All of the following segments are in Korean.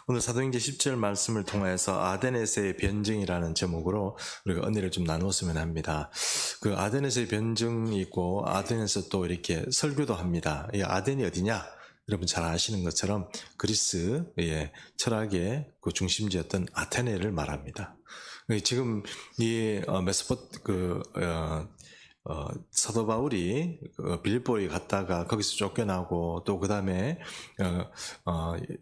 오늘 사도행전 10절 말씀을 통해서 아데네스의 변증이라는 제목으로 우리가 은혜를 좀 나누었으면 합니다. 그 아데네스의 변증이 있고 아데네스 또 이렇게 설교도 합니다. 이 아덴이 어디냐? 여러분 잘 아시는 것처럼 그리스의 철학의 그 중심지였던 아테네를 말합니다. 지금 이 사도 바울이 빌립보에 갔다가 거기서 쫓겨나고 또 그 다음에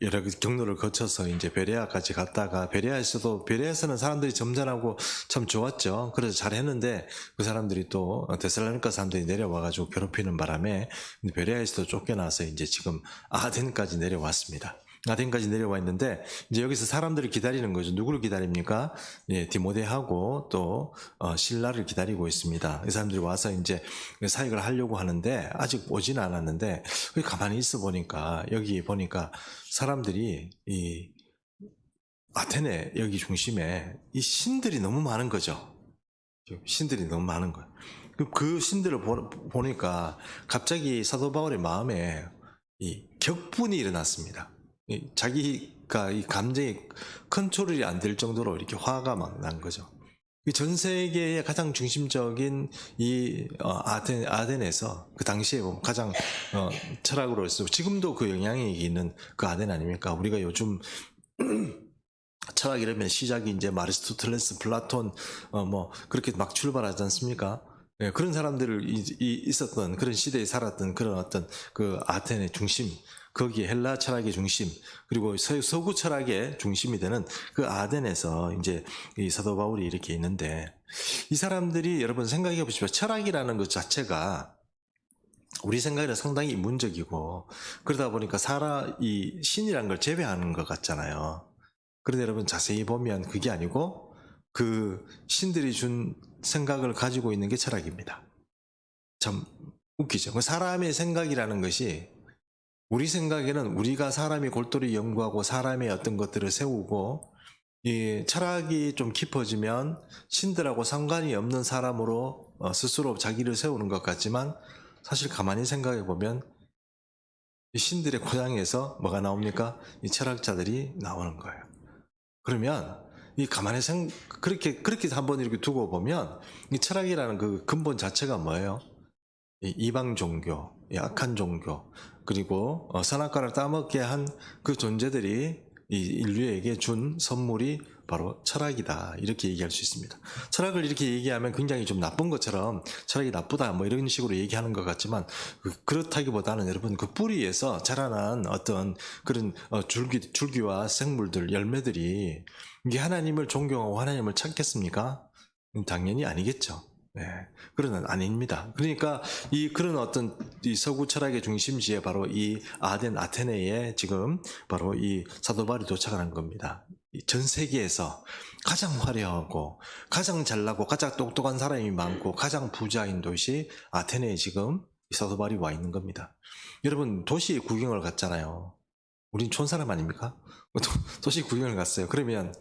여러 경로를 거쳐서 이제 베레아까지 갔다가 베레아에서는 사람들이 점잖하고 참 좋았죠. 그래서 잘했는데 그 사람들이 또 데살로니가 사람들이 내려와가지고 괴롭히는 바람에 베레아에서도 쫓겨나서 이제 지금 아덴까지 내려왔습니다. 아덴까지 내려와 있는데 이제 여기서 사람들을 기다리는 거죠. 누구를 기다립니까? 예, 디모데하고 또 신라를 기다리고 있습니다. 이 사람들이 와서 이제 사역을 하려고 하는데 아직 오지는 않았는데 가만히 있어 보니까 여기 보니까 사람들이 이 아테네 여기 중심에 이 신들이 너무 많은 거죠. 신들이 너무 많은 거예요. 그 신들을 보니까 갑자기 사도 바울의 마음에 이 격분이 일어났습니다. 자기가 이 감정이 컨트롤이 안 될 정도로 이렇게 화가 막 난 거죠. 전 세계의 가장 중심적인 이 아덴에서 그 당시에 보면 가장 철학으로서 지금도 그 영향이 있는 그 아덴 아닙니까? 우리가 요즘 철학 이러면 시작이 이제 아리스토텔레스, 플라톤 뭐 그렇게 막 출발하지 않습니까? 예, 그런 사람들을 있었던 그런 시대에 살았던 그런 어떤 그 아테네 중심, 거기에 헬라 철학의 중심, 그리고 서구 철학의 중심이 되는 그 아덴에서 이제 이 사도 바울이 이렇게 있는데, 이 사람들이 여러분 생각해 보십시오. 철학이라는 것 자체가 우리 생각에는 상당히 인문적이고 그러다 보니까 이 신이라는 걸 제외하는 것 같잖아요. 그런데 여러분 자세히 보면 그게 아니고 그 신들이 준 생각을 가지고 있는 게 철학입니다. 참 웃기죠. 사람의 생각이라는 것이 우리 생각에는 우리가 사람이 골똘히 연구하고 사람의 어떤 것들을 세우고 이 철학이 좀 깊어지면 신들하고 상관이 없는 사람으로 스스로 자기를 세우는 것 같지만 사실 가만히 생각해 보면 이 신들의 고향에서 뭐가 나옵니까? 이 철학자들이 나오는 거예요. 그러면 이 가만히 그렇게 한번 이렇게 두고 보면 이 철학이라는 그 근본 자체가 뭐예요? 이방 종교, 악한 종교, 그리고 선악과를 따먹게 한 그 존재들이 이 인류에게 준 선물이 바로 철학이다, 이렇게 얘기할 수 있습니다. 철학을 이렇게 얘기하면 굉장히 좀 나쁜 것처럼 철학이 나쁘다 뭐 이런 식으로 얘기하는 것 같지만 그렇다기보다는 여러분 그 뿌리에서 자라난 어떤 그런 줄기와 생물들, 열매들이 이게 하나님을 존경하고 하나님을 찾겠습니까? 당연히 아니겠죠. 네, 그런 아닙니다. 그러니까 그런 어떤 이 서구 철학의 중심지에 바로 이 아테네에 지금 바로 이 사도 바울이 도착하는 겁니다. 전 세계에서 가장 화려하고 가장 잘나고 가장 똑똑한 사람이 많고 가장 부자인 도시 아테네에 지금 이 사도 바울이 와 있는 겁니다. 여러분 도시 구경을 갔잖아요. 우린 촌사람 아닙니까? 도시 구경을 갔어요. 그러면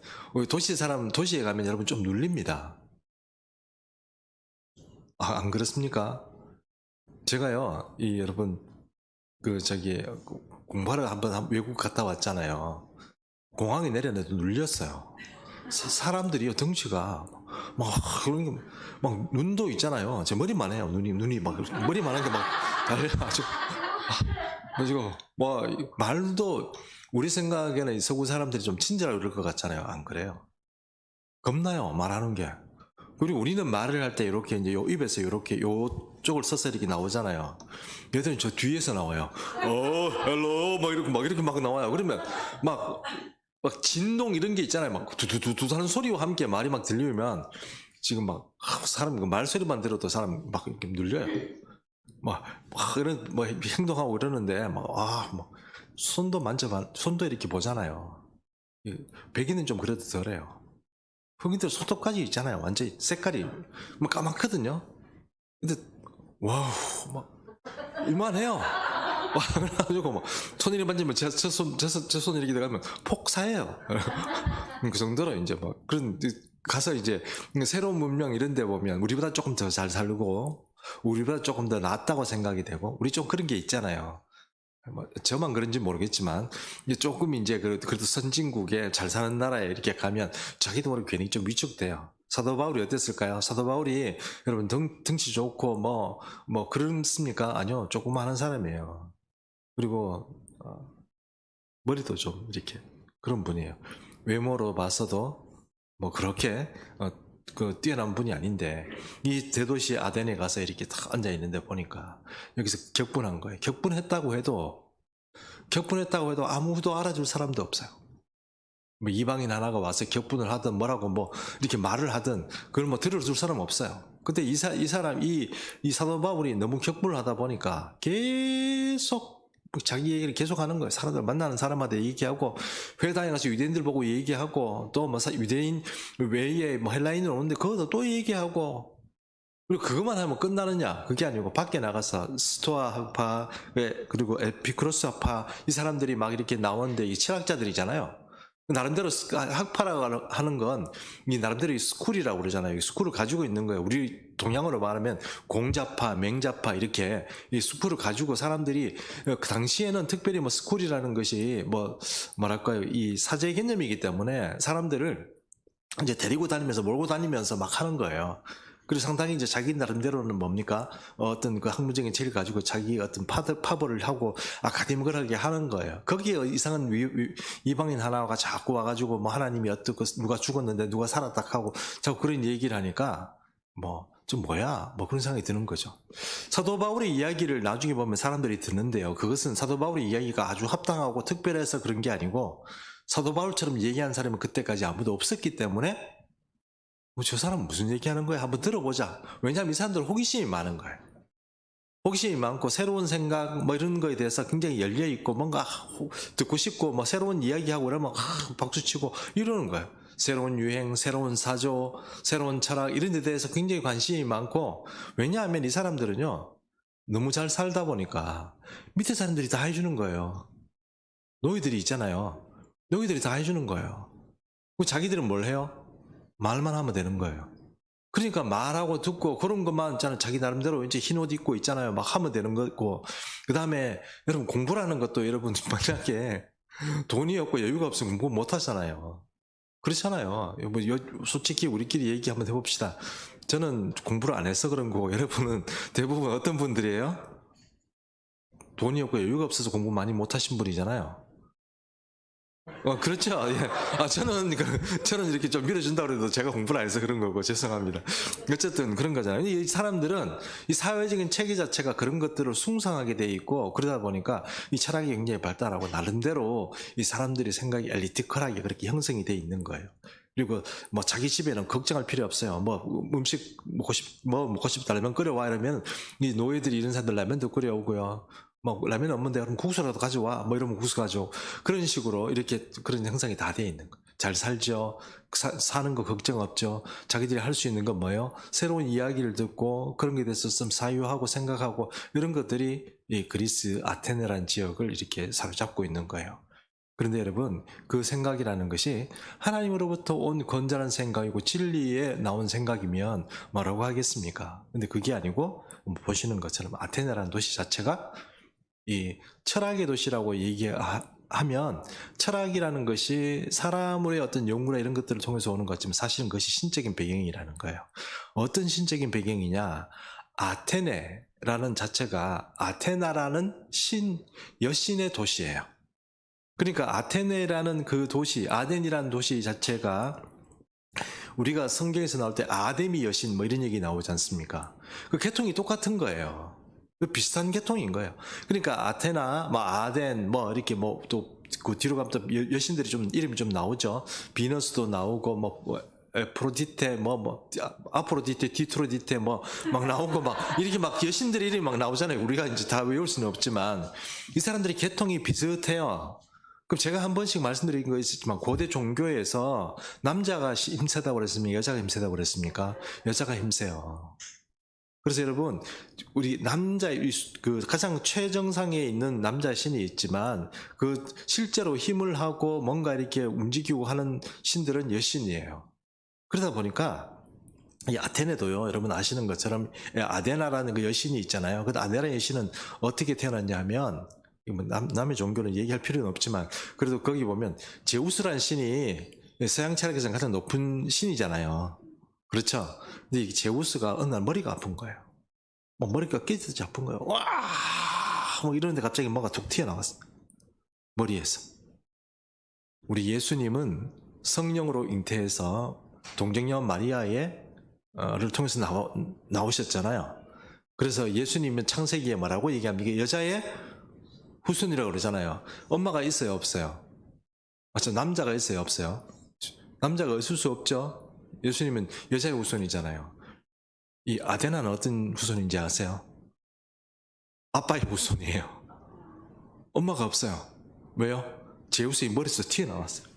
도시에 가면 여러분 좀 눌립니다. 안 그렇습니까? 제가요, 여러분, 공부하러 한번 외국 갔다 왔잖아요. 공항에 내려내도 눌렸어요. 사람들이요, 덩치가, 그런 게, 눈도 있잖아요. 제 머리만 해요. 눈이 머리만 한 게 달려가지고. 그래가지고, 말도, 우리 생각에는 서구 사람들이 좀 친절하고 그럴 것 같잖아요. 안 그래요? 겁나요, 말하는 게. 그리고 우리는 말을 할 때 이렇게 이제 입에서 이렇게 요쪽을 써서 이렇게 나오잖아요. 얘들은 저 뒤에서 나와요. 헬로 이렇게 나와요. 그러면 막 진동 이런 게 있잖아요. 막 두두두두 하는 소리와 함께 말이 막 들리면 지금 사람 말소리만 들어도 사람 막 이렇게 눌려요. 이런 행동하고 이러는데 손도 이렇게 보잖아요. 백인은 좀 그래도 덜해요. 흑인들 손톱까지 있잖아요. 완전히 색깔이 까맣거든요. 근데 와우 이만해요. 그래가지고 손 이리 만지면 제 손 이렇게 들어가면 폭사해요. 그 정도로 이제 그런 가서 이제 새로운 문명 이런 데 보면 우리보다 조금 더 잘 살고 우리보다 조금 더 낫다고 생각이 되고 우리 좀 그런 게 있잖아요. 뭐 저만 그런지 모르겠지만 이제 조금 이제 그래도 선진국에 잘 사는 나라에 이렇게 가면 자기도 모르게 괜히 좀 위축돼요. 사도 바울이 어땠을까요? 사도 바울이 여러분 덩치 좋고 뭐 그렇습니까? 아니요, 조그마한 사람이에요. 그리고 머리도 좀 이렇게 그런 분이에요. 외모로 봐서도 뭐 그렇게 그 뛰어난 분이 아닌데 이 대도시 아덴에 가서 이렇게 딱 앉아 있는데 보니까 여기서 격분한 거예요. 격분했다고 해도 아무도 알아줄 사람도 없어요. 뭐 이방인 하나가 와서 격분을 하든 뭐라고 뭐 이렇게 말을 하든 그걸 뭐 들어줄 사람 없어요. 근데 이 사도 바울이 너무 격분을 하다 보니까 계속 자기 얘기를 계속 하는 거예요. 사람들 만나는 사람한테 얘기하고 회당에 가서 유대인들 보고 얘기하고 또 뭐 유대인 외에 뭐 헬라인을 오는데 그것도 또 얘기하고 그리고 그것만 하면 끝나느냐? 그게 아니고 밖에 나가서 스토아 학파 그리고 에피쿠로스 학파 이 사람들이 막 이렇게 나오는데 이 철학자들이잖아요. 나름대로 학파라고 하는 건 이 나름대로 스쿨이라고 그러잖아요. 스쿨을 가지고 있는 거예요. 우리 동양어로 말하면 공자파, 맹자파 이렇게 이 스쿨을 가지고 사람들이 그 당시에는 특별히 뭐 스쿨이라는 것이 뭐랄까요 이 사제 개념이기 때문에 사람들을 이제 데리고 다니면서 몰고 다니면서 막 하는 거예요. 그리고 상당히 이제 자기 나름대로는 뭡니까? 어떤 그 학문적인 체를 가지고 자기 어떤 파벌을 하고 아카데믹하게 하는 거예요. 거기에 이상한 이방인 하나가 자꾸 와가지고 뭐 하나님이 어떻고 누가 죽었는데 누가 살았다 하고 자꾸 그런 얘기를 하니까 좀 뭐야? 뭐 그런 생각이 드는 거죠. 사도 바울의 이야기를 나중에 보면 사람들이 듣는데요. 그것은 사도 바울의 이야기가 아주 합당하고 특별해서 그런 게 아니고 사도 바울처럼 얘기한 사람은 그때까지 아무도 없었기 때문에 저 사람은 무슨 얘기하는 거야? 한번 들어보자. 왜냐하면 이 사람들 호기심이 많은 거예요. 호기심이 많고 새로운 생각 뭐 이런 거에 대해서 굉장히 열려 있고 뭔가 듣고 싶고 뭐 새로운 이야기하고 이러면 박수치고 이러는 거예요. 새로운 유행, 새로운 사조, 새로운 철학 이런 데 대해서 굉장히 관심이 많고 왜냐하면 이 사람들은요 너무 잘 살다 보니까 밑에 사람들이 다 해주는 거예요. 노예들이 있잖아요. 노예들이 다 해주는 거예요. 자기들은 뭘 해요? 말만 하면 되는 거예요. 그러니까 말하고 듣고 그런 것만 있잖아요. 자기 나름대로 이제 흰 옷 입고 있잖아요. 막 하면 되는 거고. 그 다음에 여러분 공부라는 것도 여러분 만약에 돈이 없고 여유가 없으면 공부 못 하잖아요. 그렇잖아요. 뭐 솔직히 우리끼리 얘기 한번 해봅시다. 저는 공부를 안 해서 그런 거고 여러분은 대부분 어떤 분들이에요? 돈이 없고 여유가 없어서 공부 많이 못 하신 분이잖아요. 그렇죠. 예. 저는 이렇게 좀 밀어준다고 그래도 제가 공부를 안 해서 그런 거고, 죄송합니다. 어쨌든 그런 거잖아요. 이 사람들은 이 사회적인 체계 자체가 그런 것들을 숭상하게 돼 있고, 그러다 보니까 이 철학이 굉장히 발달하고, 나름대로 이 사람들의 생각이 엘리티컬하게 그렇게 형성이 돼 있는 거예요. 그리고 뭐 자기 집에는 걱정할 필요 없어요. 뭐 음식 먹고 싶다 라면 끓여와 이러면 이 노예들이 이런 사람들 라면도 끓여오고요. 뭐 라면 없는데 그럼 국수라도 가져와 뭐 이러면 국수 가져 그런 식으로 이렇게 그런 형상이 다 되어 있는 거예요. 잘 살죠. 사는 거 걱정 없죠. 자기들이 할 수 있는 건 뭐예요? 새로운 이야기를 듣고 그런 게 대해서 좀 사유하고 생각하고 이런 것들이 이 그리스 아테네라는 지역을 이렇게 사로잡고 있는 거예요. 그런데 여러분 그 생각이라는 것이 하나님으로부터 온 건전한 생각이고 진리에 나온 생각이면 뭐라고 하겠습니까? 근데 그게 아니고 보시는 것처럼 아테네라는 도시 자체가 이 철학의 도시라고 얘기하면 철학이라는 것이 사람의 어떤 연구나 이런 것들을 통해서 오는 것 같지만 사실은 그것이 신적인 배경이라는 거예요. 어떤 신적인 배경이냐? 아테네라는 자체가 아테나라는 여신의 도시예요. 그러니까 아테네라는 그 도시, 아덴이라는 도시 자체가 우리가 성경에서 나올 때 아데미 여신 뭐 이런 얘기 나오지 않습니까? 그 계통이 똑같은 거예요. 비슷한 계통인 거예요. 그러니까 아테나, 뭐 아덴, 뭐 이렇게 뭐 또 그 뒤로 가면 또 여신들이 좀 이름이 좀 나오죠. 비너스도 나오고 뭐 에프로디테, 아프로디테, 디트로디테 뭐 막 나오고 막 이렇게 막 여신들 이름이 막 나오잖아요. 우리가 이제 다 외울 수는 없지만 이 사람들이 계통이 비슷해요. 그럼 제가 한 번씩 말씀드린 거 있었지만 고대 종교에서 남자가 힘세다고 그랬습니까? 여자가 힘세다고 그랬습니까? 여자가 힘세요. 그래서 여러분 우리 그 가장 최정상에 있는 남자 신이 있지만 그 실제로 힘을 하고 뭔가 이렇게 움직이고 하는 신들은 여신이에요. 그러다 보니까 이 아테네도요, 여러분 아시는 것처럼 아데나라는 그 여신이 있잖아요. 그 아데나 여신은 어떻게 태어났냐 하면 남의 종교는 얘기할 필요는 없지만 그래도 거기 보면 제우스라는 신이 서양 철학에서 가장 높은 신이잖아요. 그렇죠? 근데 이 제우스가 어느 날 머리가 아픈 거예요. 뭐 머리가 깨지듯이 아픈 거예요. 와! 뭐 이러는데 갑자기 뭐가 툭 튀어나왔어. 머리에서. 우리 예수님은 성령으로 잉태해서 동정녀 마리아의 를 통해서 나오셨잖아요. 그래서 예수님은 창세기에 뭐라고 얘기합니까? 이게 여자의 후손이라고 그러잖아요. 엄마가 있어요, 없어요? 맞죠? 남자가 있어요, 없어요? 남자가 있을 수 없죠? 예수님은 여자의 후손이잖아요. 이 아데나는 어떤 후손인지 아세요? 아빠의 후손이에요. 엄마가 없어요. 왜요? 제우스의 머리에서 튀어나왔어요.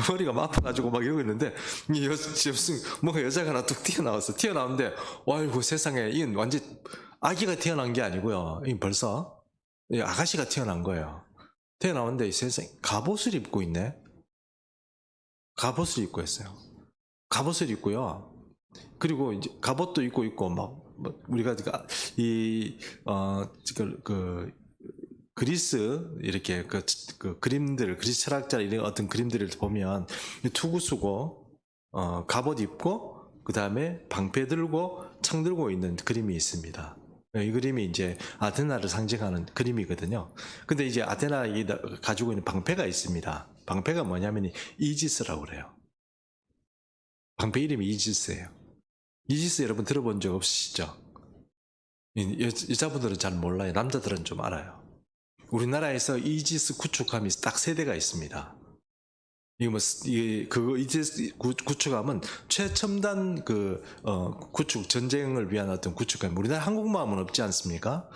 머리가 막 아파가지고 막 이러고 있는데 제우스 뭔가 여자가 하나 뚝 튀어나왔어. 튀어나오는데 와이고 세상에 이건 완전 아기가 태어난 게 아니고요. 이 벌써 아가씨가 태어난 거예요. 태어나오는데 세상에 갑옷을 입고 있네. 갑옷을 입고 있어요. 갑옷을 입고요. 그리고 이제 갑옷도 입고 있고 막 우리가 그 그리스 이렇게 그 그림들 그리스 철학자 이런 어떤 그림들을 보면 투구 쓰고 갑옷 입고 그 다음에 방패 들고 창 들고 있는 그림이 있습니다. 이 그림이 이제 아테나를 상징하는 그림이거든요. 근데 이제 아테나가 가지고 있는 방패가 있습니다. 방패가 뭐냐면 이지스라고 그래요. 방패 이름이 이지스예요. 이지스 여러분 들어본 적 없으시죠? 여자분들은 잘 몰라요. 남자들은 좀 알아요. 우리나라에서 이지스 구축함이 딱 세 대가 있습니다. 이지스 구축함은 최첨단 구축 전쟁을 위한 어떤 구축함. 우리나라 항공모함은 없지 않습니까?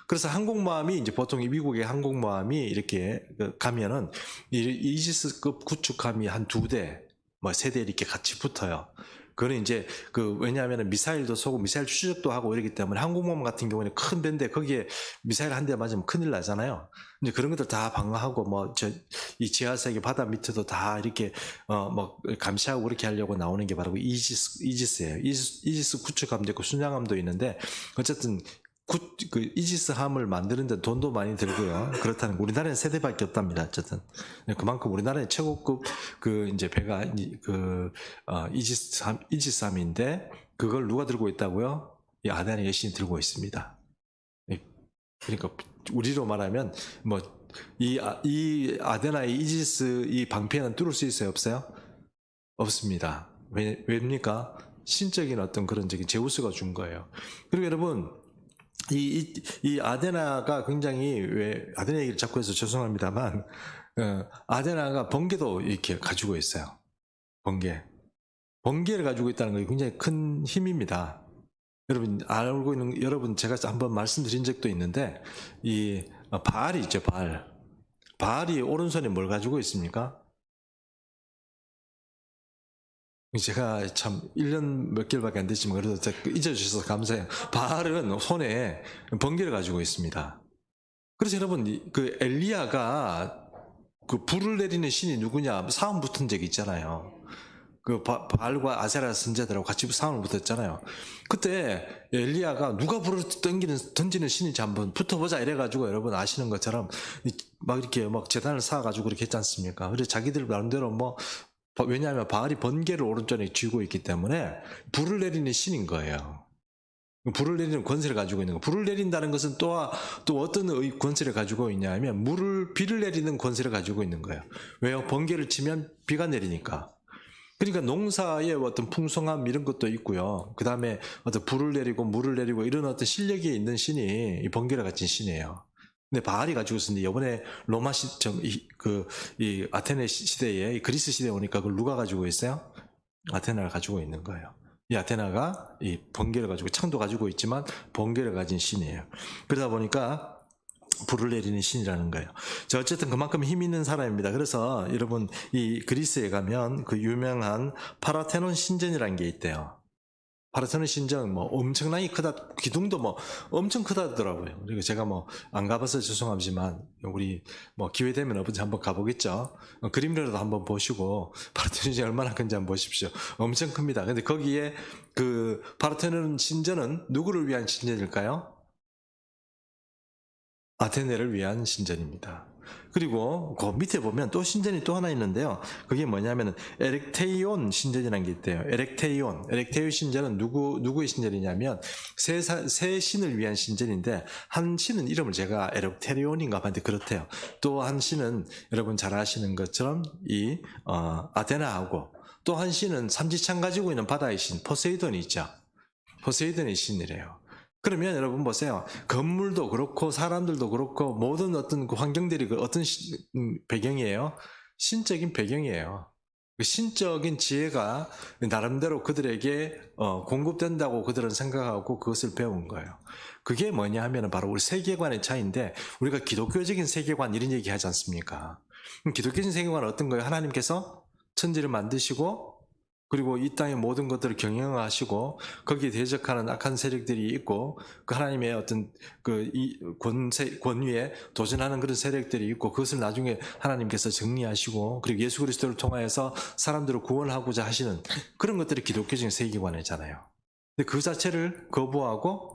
그래서 항공모함이 이제 보통 미국의 항공모함이 이렇게 가면은 이지스급 구축함이 한 두 대, 뭐 세 대 이렇게 같이 붙어요. 그거는 이제 왜냐하면 미사일도 쏘고 미사일 추적도 하고 이러기 때문에 항공모함 같은 경우는 큰 배인데 거기에 미사일 한 대 맞으면 큰일 나잖아요. 이제 그런 것들 다 방어하고 이 지하세계 바다 밑에도 다 이렇게 감시하고 그렇게 하려고 나오는 게 바로 이지스예요. 이지스 구축함도 있고 순양함도 있는데 어쨌든 이지스함을 만드는데 돈도 많이 들고요. 그렇다는 우리나라는 세 대밖에 없답니다. 어쨌든 그만큼 우리나라의 최고급 이제 배가 이지스함인데 그걸 누가 들고 있다고요? 이 아데나 여신이 들고 있습니다. 그러니까 우리로 말하면 이 아데나의 이지스 이 방패는 뚫을 수 있어요? 없어요? 없습니다. 왜입니까? 신적인 어떤 그런 적인 제우스가 준 거예요. 그리고 여러분 이 아데나가 굉장히 아데나 얘기를 자꾸 해서 죄송합니다만 아데나가 번개도 이렇게 가지고 있어요. 번개를 가지고 있다는 게 굉장히 큰 힘입니다. 여러분 알고 있는 여러분 제가 한번 말씀드린 적도 있는데 이 바알이 있죠. 바알이 오른손에 뭘 가지고 있습니까? 제가 참 1년 몇 개월밖에 안 됐지만 그래도 잊어주셔서 감사해요. 바알은 손에 번개를 가지고 있습니다. 그래서 여러분 엘리야가 불을 내리는 신이 누구냐 싸움 붙은 적이 있잖아요. 바알과 아세라 선자들하고 같이 싸움을 붙었잖아요. 그때 엘리야가 누가 불을 던지는 신인지 한번 붙어보자 이래가지고 여러분 아시는 것처럼 막 이렇게 재단을 쌓아가지고 그렇게 했지 않습니까? 그래서 자기들 나름대로 왜냐하면 바알이 번개를 오른쪽에 쥐고 있기 때문에 불을 내리는 신인 거예요. 불을 내리는 권세를 가지고 있는 거. 불을 내린다는 것은 또 어떤 권세를 가지고 있냐 하면 비를 내리는 권세를 가지고 있는 거예요. 왜요? 번개를 치면 비가 내리니까. 그러니까 농사의 어떤 풍성함 이런 것도 있고요. 그 다음에 어떤 불을 내리고 물을 내리고 이런 어떤 실력이 있는 신이 이 번개를 가진 신이에요. 근데 바알이 가지고 있었는데 이번에 로마 이 아테네 시대에 그리스 시대에 오니까 그걸 누가 가지고 있어요? 아테나가 가지고 있는 거예요. 이 아테나가 이 번개를 가지고 창도 가지고 있지만 번개를 가진 신이에요. 그러다 보니까 불을 내리는 신이라는 거예요. 자, 어쨌든 그만큼 힘 있는 사람입니다. 그래서 여러분 이 그리스에 가면 그 유명한 파라테논 신전이라는 게 있대요. 파라테논 신전 엄청나게 크다, 기둥도 엄청 크다더라고요. 그리고 제가 안 가봐서 죄송하지만 우리 기회 되면 어디 한번 가보겠죠. 그림이라도 한번 보시고 파라테논이 얼마나 큰지 한번 보십시오. 엄청 큽니다. 근데 거기에 파라테논 신전은 누구를 위한 신전일까요? 아테네를 위한 신전입니다. 그리고 그 밑에 보면 또 신전이 또 하나 있는데요. 그게 뭐냐면 에렉테이온 신전이라는 게 있대요. 에렉테이온 신전은 누구의 신전이냐면 세 신을 위한 신전인데, 한 신은 이름을 제가 에렉테리온인가 하는데 그렇대요. 또 한 신은 여러분 잘 아시는 것처럼 이 아테나하고, 또 한 신은 삼지창 가지고 있는 바다의 신 포세이돈이 있죠. 포세이돈의 신이래요. 그러면 여러분 보세요. 건물도 그렇고 사람들도 그렇고 모든 어떤 그 환경들이 어떤 배경이에요? 신적인 배경이에요. 그 신적인 지혜가 나름대로 그들에게 공급된다고 그들은 생각하고 그것을 배운 거예요. 그게 뭐냐 하면 바로 우리 세계관의 차이인데, 우리가 기독교적인 세계관 이런 얘기 하지 않습니까? 기독교적인 세계관은 어떤 거예요? 하나님께서 천지를 만드시고, 그리고 이 땅의 모든 것들을 경영하시고 거기에 대적하는 악한 세력들이 있고, 그 하나님의 어떤 그 권위에 도전하는 그런 세력들이 있고, 그것을 나중에 하나님께서 정리하시고, 그리고 예수 그리스도를 통하여서 사람들을 구원하고자 하시는 그런 것들이 기독교적인 세계관이잖아요. 근데 그 자체를 거부하고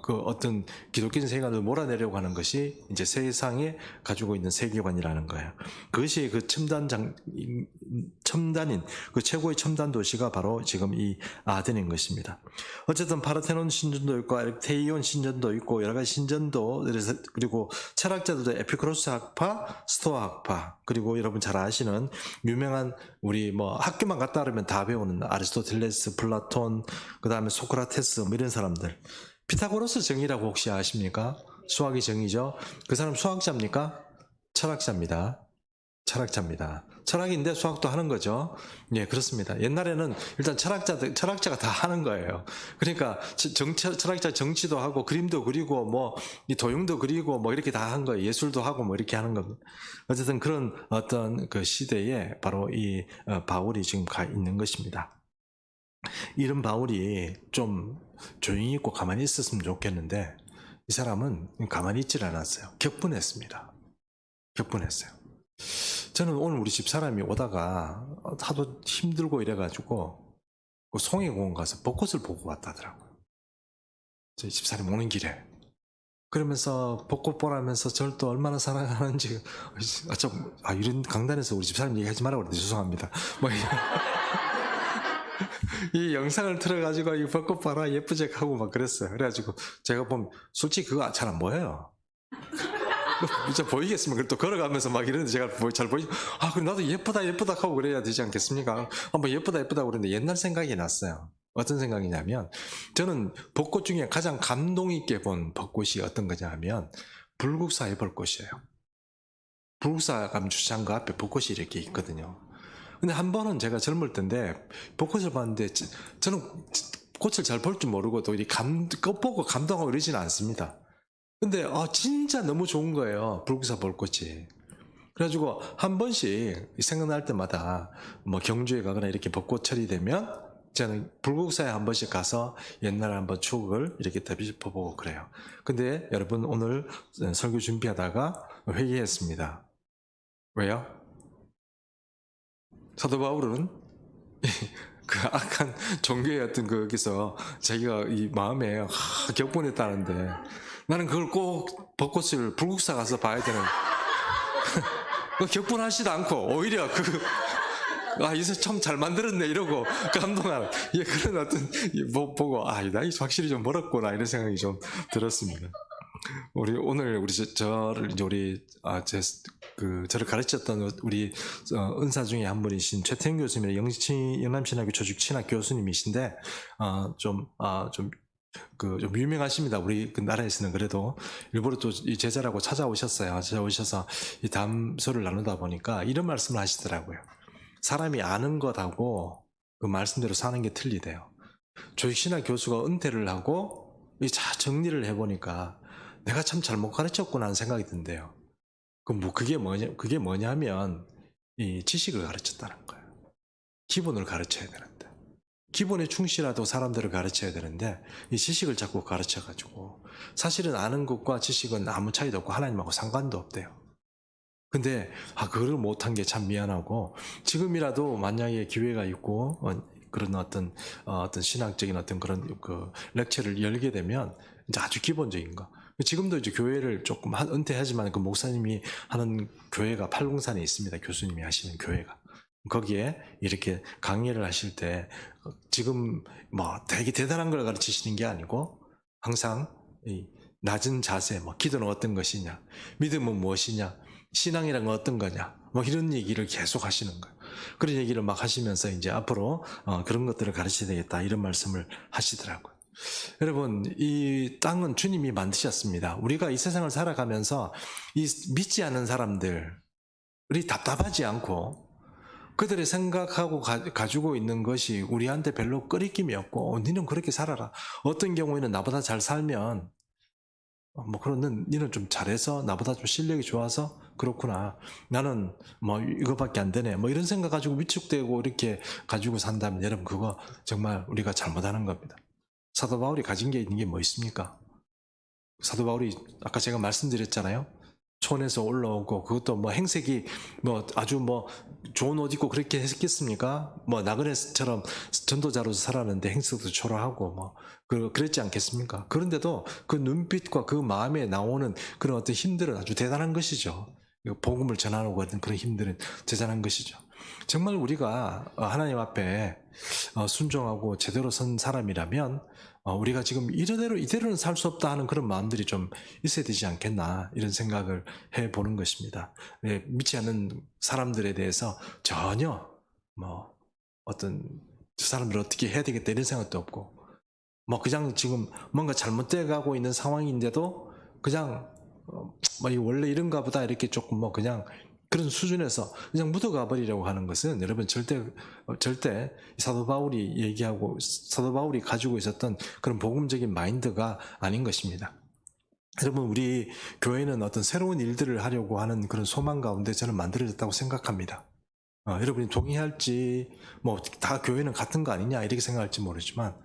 그 어떤 기독교적인 세계관을 몰아내려고 하는 것이 이제 세상에 가지고 있는 세계관이라는 거예요. 그것이 그 첨단인 그 최고의 첨단 도시가 바로 지금 이 아덴인 것입니다. 어쨌든 파르테논 신전도 있고 에렉테이온 신전도 있고 여러 가지 신전도, 그리고 철학자들도 에피쿠로스 학파, 스토아 학파, 그리고 여러분 잘 아시는 유명한, 우리 뭐 학교만 갔다 그러면 다 배우는 아리스토텔레스, 플라톤, 그 다음에 소크라테스 뭐 이런 사람들. 피타고라스 정의라고 혹시 아십니까? 수학의 정의죠. 그 사람 수학자입니까? 철학자입니다. 철학인데 수학도 하는 거죠. 예, 그렇습니다. 옛날에는 일단 철학자가 다 하는 거예요. 그러니까 철학자 정치도 하고 그림도 그리고 뭐 이 도형도 그리고 뭐 이렇게 다 한 거예요. 예술도 하고 뭐 이렇게 하는 겁니다. 어쨌든 그런 어떤 그 시대에 바로 이 바울이 지금 가 있는 것입니다. 이런 바울이 좀 조용히 있고 가만히 있었으면 좋겠는데, 이 사람은 가만히 있질 않았어요. 격분했습니다. 저는 오늘 우리 집사람이 오다가 하도 힘들고 이래가지고 그 송해공원 가서 벚꽃을 보고 왔다더라고요. 저희 집사람 오는 길에. 그러면서 벚꽃 보라면서 저를 또 얼마나 사랑하는지, 이런 강단에서 우리 집사람 얘기하지 말라고 그랬는데 죄송합니다. 뭐 이 영상을 틀어가지고 이 벚꽃 봐라 예쁘지 하고 막 그랬어요. 그래가지고 제가 보면 솔직히 그거 잘 안 보여요. 진짜 보이겠습니까? 또 걸어가면서 막 이러는데 제가 잘 보이죠? 그래 나도 예쁘다 하고 그래야 되지 않겠습니까? 뭐 예쁘다 그러는데 옛날 생각이 났어요. 어떤 생각이냐면, 저는 벚꽃 중에 가장 감동 있게 본 벚꽃이 어떤 거냐 하면 불국사의 벚꽃이에요. 불국사 가면 주차장 그 앞에 벚꽃이 이렇게 있거든요. 근데 한 번은 제가 젊을 때인데 벚꽃을 봤는데, 저는 꽃을 잘 볼 줄 모르고 또 꽃 보고 감동하고 이러지는 않습니다. 근데 진짜 너무 좋은 거예요, 불국사 벚꽃이. 그래가지고 한 번씩 생각날 때마다 뭐 경주에 가거나 이렇게 벚꽃철이 되면 저는 불국사에 한 번씩 가서 옛날에 한번 추억을 이렇게 되짚어보고 그래요. 근데 여러분, 오늘 설교 준비하다가 회개했습니다. 왜요? 사도 바울은 그 악한 종교의 어떤 거기서 자기가 이 마음에 격분했다는데, 나는 그걸 꼭 벚꽃을 불국사 가서 봐야 되는 격분하지도 않고 오히려 이제 참 잘 만들었네 이러고 감동하는, 그런 어떤 보고 나 확실히 좀 멀었구나 이런 생각이 좀 들었습니다. 오늘 저를 이제 저를 가르쳤던 우리 은사 중에 한 분이신 최태영 교수님의 영남신학교 조직 친학 교수님이신데, 좀 유명하십니다. 우리 그 나라에서는. 그래도 일부러 또 이 제자라고 찾아오셔서 이 담소를 나누다 보니까 이런 말씀을 하시더라고요. 사람이 아는 것하고 그 말씀대로 사는 게 틀리대요. 조직신학 교수가 은퇴를 하고 정리를 해보니까 내가 참 잘못 가르쳤구나 하는 생각이 든대요. 그게 뭐냐면 이 지식을 가르쳤다는 거예요. 기본을 가르쳐야 되는데, 기본에 충실하도록 사람들을 가르쳐야 되는데 이 지식을 자꾸 가르쳐가지고, 사실은 아는 것과 지식은 아무 차이도 없고 하나님하고 상관도 없대요. 근데 그걸 못한 게 참 미안하고, 지금이라도 만약에 기회가 있고 그런 어떤 신학적인 어떤 그런 그 렉처를 열게 되면 이제 아주 기본적인 거, 지금도 이제 교회를 조금 은퇴하지만 그 목사님이 하는 교회가 팔공산에 있습니다. 교수님이 하시는 교회가. 거기에 이렇게 강의를 하실 때 지금 뭐 되게 대단한 걸 가르치시는 게 아니고 항상 이 낮은 자세, 뭐 기도는 어떤 것이냐, 믿음은 무엇이냐, 신앙이란 건 어떤 거냐, 뭐 이런 얘기를 계속 하시는 거예요. 그런 얘기를 막 하시면서 이제 앞으로 그런 것들을 가르쳐야 되겠다 이런 말씀을 하시더라고요. 여러분, 이 땅은 주님이 만드셨습니다. 우리가 이 세상을 살아가면서 이 믿지 않는 사람들이 답답하지 않고 그들의 생각하고 가지고 있는 것이 우리한테 별로 꺼리낌이 없고 니는 그렇게 살아라. 어떤 경우에는 나보다 잘 살면 뭐 그런 니는 좀 잘해서 나보다 좀 실력이 좋아서 그렇구나. 나는 뭐 이거밖에 안 되네. 뭐 이런 생각 가지고 위축되고 이렇게 가지고 산다면 여러분 그거 정말 우리가 잘못하는 겁니다. 사도 바울이 가진 게 있는 게 뭐 있습니까? 사도 바울이 아까 제가 말씀드렸잖아요. 촌에서 올라오고 그것도 뭐 행색이 뭐 아주 뭐 좋은 옷 입고 그렇게 했겠습니까? 뭐 나그네처럼 전도자로서 살았는데 행색도 초라하고 뭐 그랬지 않겠습니까? 그런데도 그 눈빛과 그 마음에 나오는 그런 어떤 힘들은 아주 대단한 것이죠. 복음을 전하고 하는 그런 힘들은 대단한 것이죠. 정말 우리가 하나님 앞에 순종하고 제대로 선 사람이라면 우리가 지금 이대로는 살 수 없다 하는 그런 마음들이 좀 있어야 되지 않겠나 이런 생각을 해보는 것입니다. 믿지 않는 사람들에 대해서 전혀 뭐 어떤 저 사람들 어떻게 해야 되겠다 이런 생각도 없고 뭐 그냥 지금 뭔가 잘못돼 가고 있는 상황인데도 그냥 뭐 원래 이런가 보다 이렇게 조금 뭐 그냥 그런 수준에서 그냥 묻어가 버리려고 하는 것은 여러분 절대 사도 바울이 가지고 있었던 그런 복음적인 마인드가 아닌 것입니다. 여러분 우리 교회는 어떤 새로운 일들을 하려고 하는 그런 소망 가운데 저는 만들어졌다고 생각합니다. 여러분이 동의할지 뭐 다 교회는 같은 거 아니냐 이렇게 생각할지 모르지만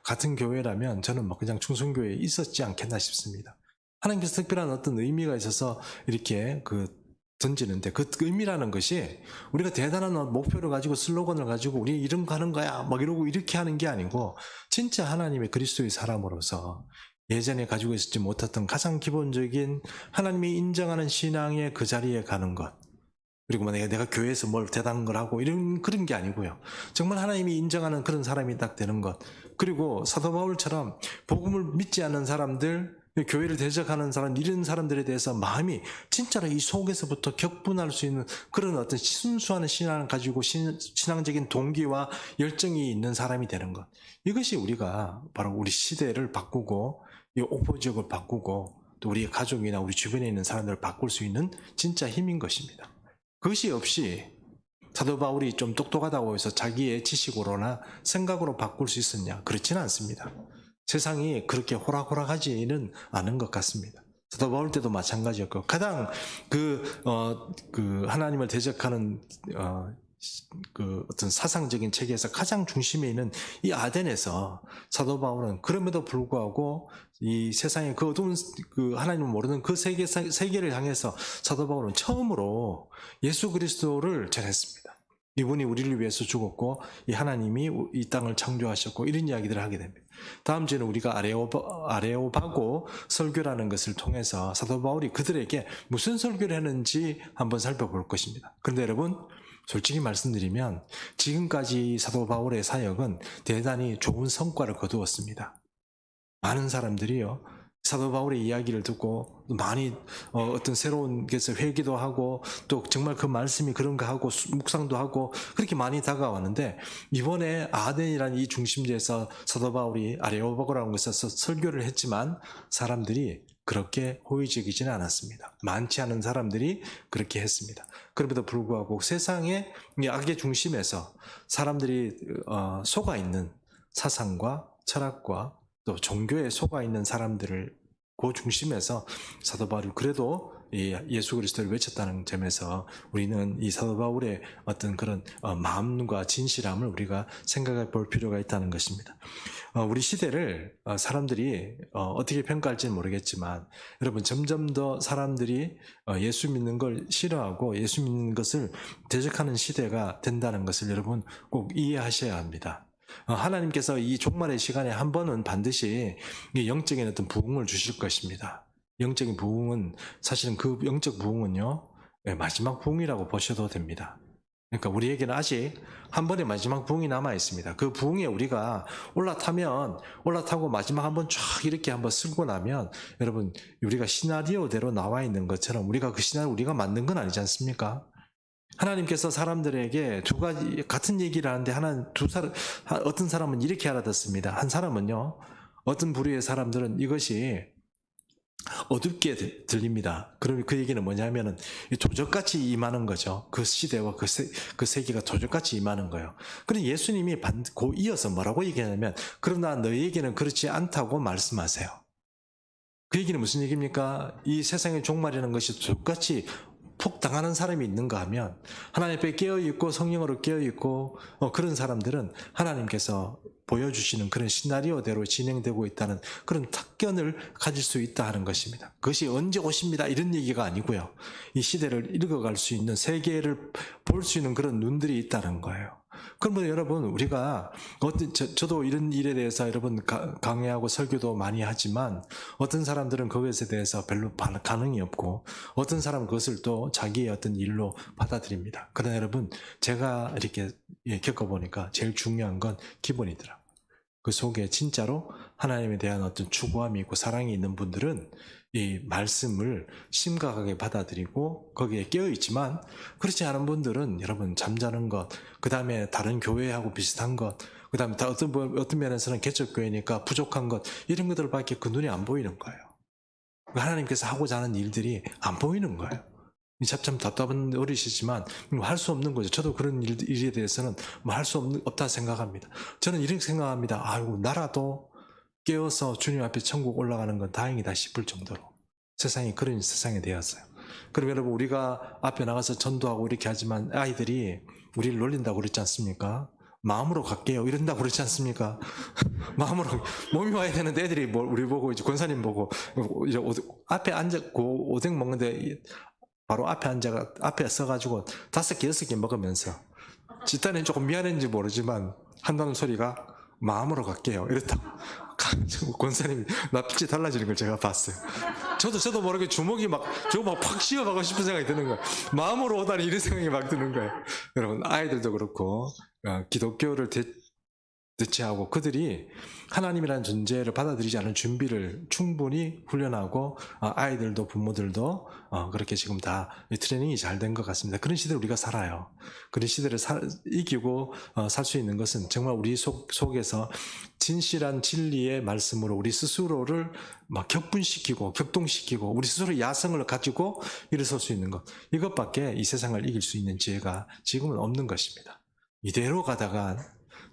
같은 교회라면 저는 뭐 그냥 충성교회에 있었지 않겠나 싶습니다. 하나님께서 특별한 어떤 의미가 있어서 이렇게 던지는데 그 의미라는 것이 우리가 대단한 목표를 가지고 슬로건을 가지고 우리 이런 거 하는 거야 막 이러고 이렇게 하는 게 아니고 진짜 하나님의 그리스도의 사람으로서 예전에 가지고 있었지 못했던 가장 기본적인 하나님이 인정하는 신앙의 그 자리에 가는 것 그리고 내가 교회에서 뭘 대단한 걸 하고 그런 게 아니고요. 정말 하나님이 인정하는 그런 사람이 딱 되는 것 그리고 사도 바울처럼 복음을 믿지 않는 사람들 교회를 대적하는 사람, 이런 사람들에 대해서 마음이 진짜로 이 속에서부터 격분할 수 있는 그런 어떤 순수한 신앙을 가지고 신앙적인 동기와 열정이 있는 사람이 되는 것. 이것이 우리가 바로 우리 시대를 바꾸고, 이 옥포지역을 바꾸고, 또 우리 가족이나 우리 주변에 있는 사람들을 바꿀 수 있는 진짜 힘인 것입니다. 그것이 없이 사도 바울이 좀 똑똑하다고 해서 자기의 지식으로나 생각으로 바꿀 수 있었냐? 그렇지는 않습니다. 세상이 그렇게 호락호락하지는 않은 것 같습니다. 사도 바울 때도 마찬가지였고 가장 하나님을 대적하는 어떤 사상적인 체계에서 가장 중심에 있는 이 아덴에서 사도 바울은 그럼에도 불구하고 이 세상의 그 어두운 하나님을 모르는 그 세계를 향해서 사도 바울은 처음으로 예수 그리스도를 전했습니다. 이분이 우리를 위해서 죽었고 이 하나님이 이 땅을 창조하셨고 이런 이야기들을 하게 됩니다. 다음 주에는 우리가 아레오바고 설교라는 것을 통해서 사도 바울이 그들에게 무슨 설교를 했는지 한번 살펴볼 것입니다. 그런데 여러분 솔직히 말씀드리면 지금까지 사도 바울의 사역은 대단히 좋은 성과를 거두었습니다. 많은 사람들이요 사도 바울의 이야기를 듣고 많이 어떤 새로운 것을 회개도 하고 또 정말 그 말씀이 그런가 하고 묵상도 하고 그렇게 많이 다가왔는데 이번에 아덴이라는 이 중심지에서 사도 바울이 아레오바고라는 곳에서 설교를 했지만 사람들이 그렇게 호의적이지는 않았습니다. 많지 않은 사람들이 그렇게 했습니다. 그럼에도 불구하고 세상의 악의 중심에서 사람들이 속아 있는 사상과 철학과 또 종교에 속아 있는 사람들을 그 중심에서 사도 바울이 그래도 예수 그리스도를 외쳤다는 점에서 우리는 이 사도 바울의 어떤 그런 마음과 진실함을 우리가 생각해 볼 필요가 있다는 것입니다. 우리 시대를 사람들이 어떻게 평가할지는 모르겠지만 여러분 점점 더 사람들이 예수 믿는 걸 싫어하고 예수 믿는 것을 대적하는 시대가 된다는 것을 여러분 꼭 이해하셔야 합니다. 하나님께서 이 종말의 시간에 한 번은 반드시 영적인 어떤 부흥을 주실 것입니다. 영적인 부흥은 사실은 그 영적 부흥은요, 마지막 부흥이라고 보셔도 됩니다. 그러니까 우리에게는 아직 한 번의 마지막 부흥이 남아 있습니다. 그 부흥에 우리가 올라타고 마지막 한번 쫙 이렇게 한번 쓸고 나면 여러분 우리가 시나리오대로 나와 있는 것처럼 우리가 그 시나리오 우리가 만든 건 아니지 않습니까? 하나님께서 사람들에게 두 가지 같은 얘기를 하는데 어떤 사람은 이렇게 알아듣습니다. 한 사람은요, 어떤 부류의 사람들은 이것이 어둡게 들립니다. 그러면 그 얘기는 뭐냐면은 도적같이 임하는 거죠. 그 시대와 그 세계가 도적같이 임하는 거예요. 그런데 예수님이 이어서 뭐라고 얘기하냐면, 그러나 너희에게는 그렇지 않다고 말씀하세요. 그 얘기는 무슨 얘기입니까? 이 세상의 종말이라는 것이 도적같이 푹 당하는 사람이 있는가 하면, 하나님 앞에 깨어있고 성령으로 깨어있고 그런 사람들은 하나님께서 보여주시는 그런 시나리오대로 진행되고 있다는 그런 탁견을 가질 수 있다 하는 것입니다. 그것이 언제 오십니다 이런 얘기가 아니고요, 이 시대를 읽어갈 수 있는, 세계를 볼 수 있는 그런 눈들이 있다는 거예요. 그러면 여러분, 우리가 저도 이런 일에 대해서 여러분 강의하고 설교도 많이 하지만, 어떤 사람들은 그것에 대해서 별로 반응이 없고, 어떤 사람은 그것을 또 자기의 어떤 일로 받아들입니다. 그러나 여러분, 제가 이렇게 겪어보니까 제일 중요한 건 기본이더라고요. 그 속에 진짜로 하나님에 대한 어떤 추구함이 있고 사랑이 있는 분들은 이 말씀을 심각하게 받아들이고 거기에 깨어있지만, 그렇지 않은 분들은 여러분 잠자는 것, 그 다음에 다른 교회하고 비슷한 것, 그 다음에 어떤 면에서는 개척교회니까 부족한 것, 이런 것들밖에 그 눈에 안 보이는 거예요. 하나님께서 하고자 하는 일들이 안 보이는 거예요. 참 답답한 어리시지만 할 수 없는 거죠. 저도 그런 일에 대해서는 할 수 없다 생각합니다. 저는 이렇게 생각합니다. 아이고, 나라도 깨어서 주님 앞에 천국 올라가는 건 다행이다 싶을 정도로 세상이 그런 세상이 되었어요. 그럼 여러분, 우리가 앞에 나가서 전도하고 이렇게 하지만 아이들이 우리를 놀린다고 그랬지 않습니까? 마음으로 갈게요 이런다고 그랬지 않습니까? 마음으로, 몸이 와야 되는데 애들이 우리 보고 이제 권사님 보고 이제 앞에 앉고 오뎅 먹는데 바로 앞에 서가지고 5개, 6개 먹으면서, 집단은 조금 미안했는지 모르지만 한다는 소리가 마음으로 갈게요 이랬다. 권사님이 낯빛이 달라지는 걸 제가 봤어요. 저도 모르게 주먹이 저거 팍 씌워가고 싶은 생각이 드는 거예요. 마음으로 오다니 이런 생각이 막 드는 거예요. 여러분, 아이들도 그렇고 기독교를 대체하고 그들이 하나님이라는 존재를 받아들이지 않은 준비를 충분히 훈련하고, 아이들도 부모들도 그렇게 지금 다 트레이닝이 잘 된 것 같습니다. 그런 시대를 우리가 살아요. 그런 시대를 이기고 살 수 있는 것은 정말 우리 속에서 진실한 진리의 말씀으로 우리 스스로를 막 격분시키고 격동시키고 우리 스스로 야성을 가지고 일어설 수 있는 것, 이것밖에 이 세상을 이길 수 있는 지혜가 지금은 없는 것입니다.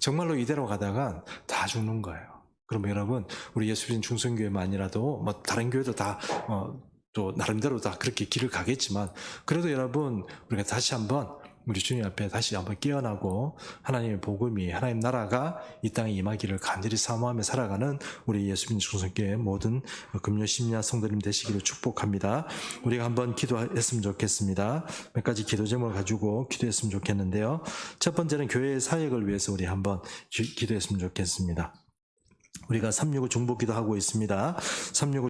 정말로 이대로 가다가 다 죽는 거예요. 그럼 여러분, 우리 예수님 중성교회만이라도 다른 교회도 다 또 나름대로 다 그렇게 길을 가겠지만, 그래도 여러분, 우리가 다시 한번 우리 주님 앞에 다시 한번 깨어나고 하나님의 복음이, 하나님 나라가 이 땅에 임하기를 간절히 사모하며 살아가는 우리 예수님 중성교회 모든 금요 심야 성도님 되시기를 축복합니다. 우리가 한번 기도했으면 좋겠습니다. 몇 가지 기도 제목을 가지고 기도했으면 좋겠는데요. 첫 번째는 교회의 사역을 위해서 우리 한번 기도했으면 좋겠습니다. 우리가 365 중보 기도하고 있습니다. 365